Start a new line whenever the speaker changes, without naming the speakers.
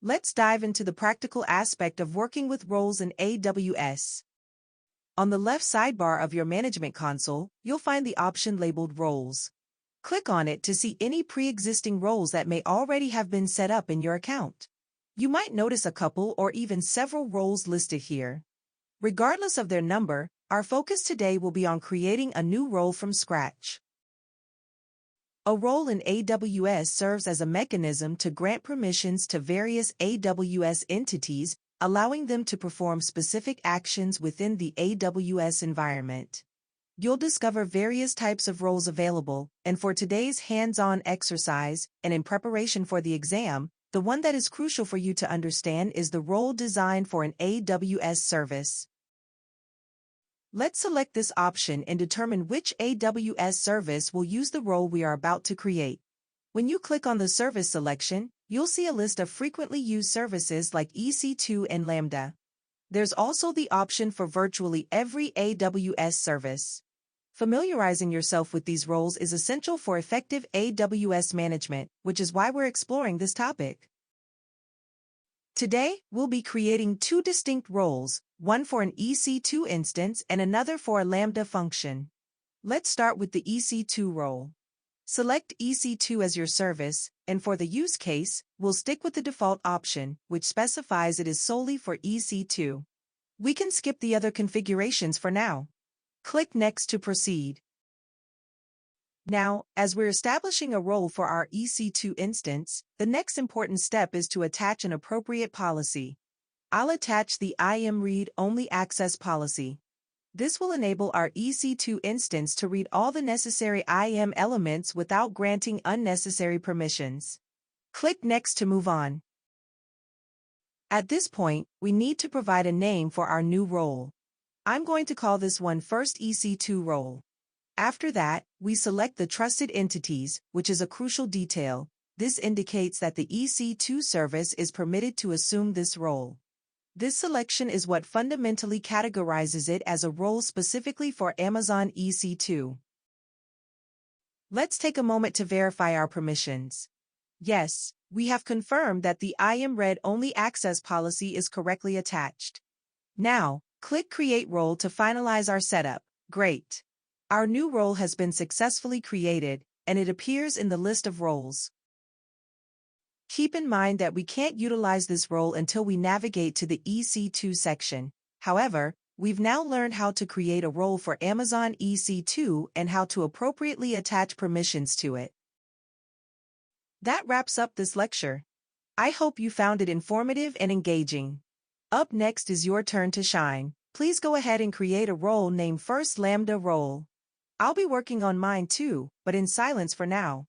Let's dive into the practical aspect of working with roles in AWS. On the left sidebar of your management console, you'll find the option labeled Roles. Click on it to see any pre-existing roles that may already have been set up in your account. You might notice a couple or even several roles listed here. Regardless of their number, our focus today will be on creating a new role from scratch. A role in AWS serves as a mechanism to grant permissions to various AWS entities, allowing them to perform specific actions within the AWS environment. You'll discover various types of roles available, and for today's hands-on exercise, and in preparation for the exam, the one that is crucial for you to understand is the role designed for an AWS service. Let's select this option and determine which AWS service will use the role we are about to create. When you click on the service selection, you'll see a list of frequently used services like EC2 and Lambda. There's also the option for virtually every AWS service. Familiarizing yourself with these roles is essential for effective AWS management, which is why we're exploring this topic. Today, we'll be creating two distinct roles, one for an EC2 instance and another for a Lambda function. Let's start with the EC2 role. Select EC2 as your service, and for the use case, we'll stick with the default option, which specifies it is solely for EC2. We can skip the other configurations for now. Click Next to proceed. Now, as we're establishing a role for our EC2 instance, the next important step is to attach an appropriate policy. I'll attach the IAM read-only access policy. This will enable our EC2 instance to read all the necessary IAM elements without granting unnecessary permissions. Click Next to move on. At this point, we need to provide a name for our new role. I'm going to call this one First EC2 Role. After that, we select the Trusted Entities, which is a crucial detail. This indicates that the EC2 service is permitted to assume this role. This selection is what fundamentally categorizes it as a role specifically for Amazon EC2. Let's take a moment to verify our permissions. Yes, we have confirmed that the IAM read-only access policy is correctly attached. Now, click Create Role to finalize our setup. Great! Our new role has been successfully created, and it appears in the list of roles. Keep in mind that we can't utilize this role until we navigate to the EC2 section. However, we've now learned how to create a role for Amazon EC2 and how to appropriately attach permissions to it. That wraps up this lecture. I hope you found it informative and engaging. Up next is your turn to shine. Please go ahead and create a role named First Lambda Role. I'll be working on mine too, but in silence for now.